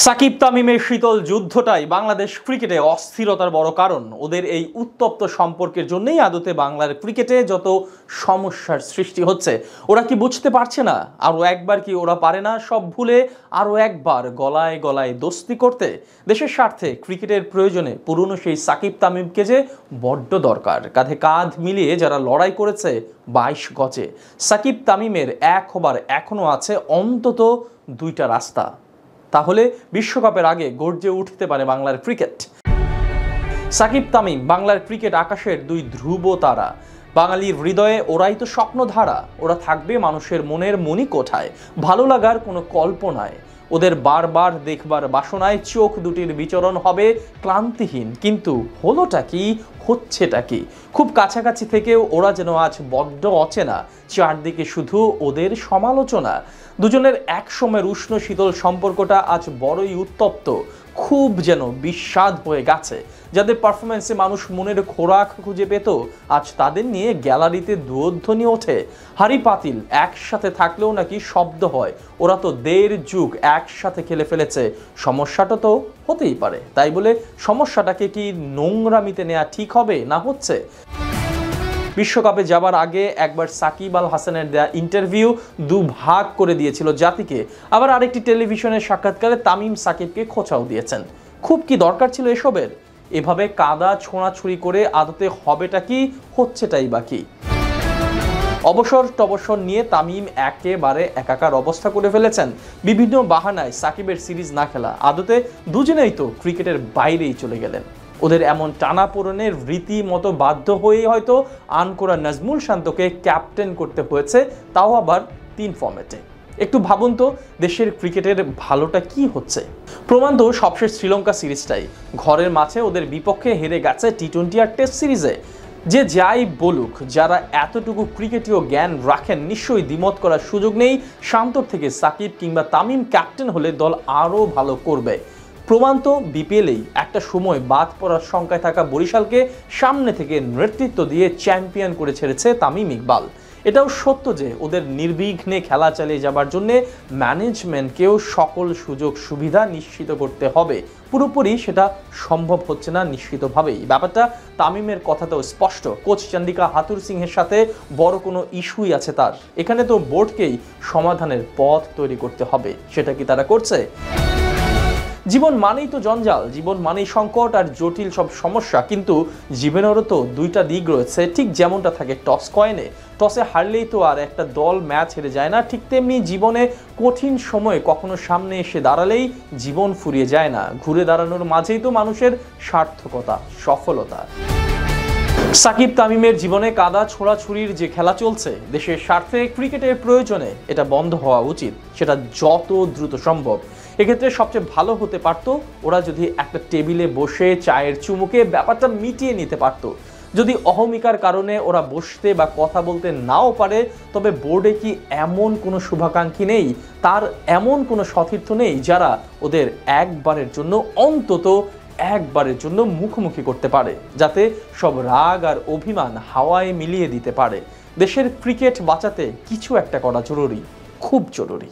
সাকিব তামিমের শীতল যুদ্ধটাই বাংলাদেশ ক্রিকেটে অস্থিরতার বড় কারণ। ওদের এই উত্তপ্ত সম্পর্কের জন্যই আদতে বাংলার ক্রিকেটে যত সমস্যার সৃষ্টি হচ্ছে। ওরা কি বুঝতে পারছে না? আরও একবার কি ওরা পারে না সব ভুলে আরও একবার গলায় গলায় দোস্তি করতে? দেশের স্বার্থে ক্রিকেটের প্রয়োজনে পুরনো সেই সাকিব তামিমকে যে বড্ড দরকার। কাঁধে কাঁধ মিলিয়ে যারা লড়াই করেছে 22 গজে, সাকিব তামিমের এক হবার এখনও আছে অন্তত দুইটা রাস্তা। তাহলে বিশ্বকাপের আগে গর্জে উঠতে পারে বাংলার ক্রিকেট। সাকিব তামিম বাংলার ক্রিকেট আকাশের দুই ধ্রুব তারা। বাঙালির হৃদয়ে ওরাই তো স্বপ্নধারা। ওরা থাকবে মানুষের মনের মণিকোঠায়, ভালো লাগার কোনো কল্পনায়। ওদের বারবার দেখবার বাসনায় চোখ দুটির বিচরণ হবে ক্লান্তিহীন। কিন্তু হলোটা কি, হচ্ছেটা কি? খুব কাছাকাছি থেকেও ওরা যেন আজ বড্ড অচেনা। চারদিকে শুধু ওদের সমালোচনা। দুজনের একসময়ের উষ্ণ শীতল সম্পর্কটা আজ বড়ই উত্তপ্ত, খুব যেন বিস্বাদ হয়ে গেছে। যাদের পারফরমেন্সে মানুষ মনের খোরাক খুঁজে পেত, আজ তাদের নিয়ে গ্যালারিতে দুধ্বনি ওঠে। হাড়ি পাতিল একসাথে থাকলেও নাকি শব্দ হয়। ওরা তো 1.5 যুগ একসাথে খেলে ফেলেছে। সমস্যাটা তো হতেই পারে। তাই বলে সমস্যাটাকে কি নোংরামিতে নেওয়া ঠিক হবে? না হচ্ছে। বিশ্বকাপে যাবার আগে একবার সাকিব আল হাসানের দেয়া ইন্টারভিউ দুভাগ করে দিয়েছিল জাতিকে। আবার আরেকটি টেলিভিশনের সাক্ষাৎকারে তামিম সাকিবকে খোঁচাও দিয়েছেন। খুব কি দরকার ছিল এসবের? এভাবে কাদা ছোঁড়াছুড়ি করে আদতে হবেটা কি, হচ্ছেটাই বাকি। অবসর টবসর নিয়ে তামিম একেবারে একাকার অবস্থা করে ফেলেছেন। বিভিন্ন বাহানায় সাকিবের সিরিজ না খেলা। আদতে দুজনেই তো ক্রিকেটের বাইরেই চলে গেলেন। ওদের এমন টানাপোড়েনের রীতিমতো বাধ্য হয়েই হয়তো আনকোরা নাজমুল শান্তকে ক্যাপ্টেন করতে হয়েছে, তাও আবার 3 ফর্ম্যাটে। একটু ভাবুন তো, দেশের ক্রিকেটের ভালোটা কি হচ্ছে? প্রমাণ তো সবশেষ শ্রীলঙ্কা সিরিজটাই। ঘরের মাঠে ওদের বিপক্ষে হেরে গেছে টি-20 আর টেস্ট সিরিজে। যে যাই বলুক, যারা এতটুকু ক্রিকেটীয় জ্ঞান রাখেন নিশ্চয়ই দ্বিমত করার সুযোগ নেই, শান্তর থেকে সাকিব কিংবা তামিম ক্যাপ্টেন হলে দল আরও ভালো করবে। প্রমাণ তো বিপিএলেই একটা সময় বাদ পড়ার শঙ্কায় থাকা বরিশালকে সামনে থেকে নেতৃত্ব দিয়ে চ্যাম্পিয়ন করে ছেড়েছে তামিম ইকবাল। এটাও সত্য যে ওদের নির্বিঘ্নে খেলা চালিয়ে যাবার জন্যে ম্যানেজমেন্টকেও সকল সুযোগ সুবিধা নিশ্চিত করতে হবে। পুরোপুরি সেটা সম্ভব হচ্ছে না নিশ্চিতভাবেই। ব্যাপারটা তামিমের কথাতেও স্পষ্ট। কোচ চন্ডিকা হাথুর সিংহের সাথে বড় কোনো ইস্যুই আছে তার। এখানে তো বোর্ডকেই সমাধানের পথ তৈরি করতে হবে। সেটা কি তারা করছে? জীবন মানেই তো জঞ্জাল, জীবন মানেই সংকট আর জটিল সব সমস্যা। কিন্তু জীবনেরও তো দুইটা দিক রয়েছে। ঠিক যেমনটা থাকে টস কয়েনে, টসে হারলেই তো আর একটা দল ম্যাচ হেরে যায় না, ঠিক তেমনি জীবনে কঠিন সময় কখনো সামনে এসে দাঁড়ালেই জীবন ফুরিয়ে যায় না। ঘুরে দাঁড়ানোর মাঝেই তো মানুষের সার্থকতা, সফলতা। সাকিব তামিমের জীবনে কাদা ছোড়াছুড়ির যে খেলা চলছে, দেশের স্বার্থে ক্রিকেটের প্রয়োজনে এটা বন্ধ হওয়া উচিত, সেটা যত দ্রুত সম্ভব। এক্ষেত্রে সবচেয়ে ভালো হতে পারত ওরা যদি একটা টেবিলে বসে চায়ের চুমুকে ব্যাপারটা মিটিয়ে নিতে পারত। যদি অহমিকার কারণে ওরা বসতে বা কথা বলতে নাও পারে, তবে বোর্ডে কি এমন কোনো শুভাকাঙ্ক্ষী নেই, তার এমন কোনো সতীর্থ নেই যারা ওদের একবারের জন্য, অন্তত একবারের জন্য মুখোমুখি করতে পারে, যাতে সব রাগ আর অভিমান হাওয়ায় মিলিয়ে দিতে পারে? দেশের ক্রিকেট বাঁচাতে কিছু একটা করা জরুরি, খুব জরুরি।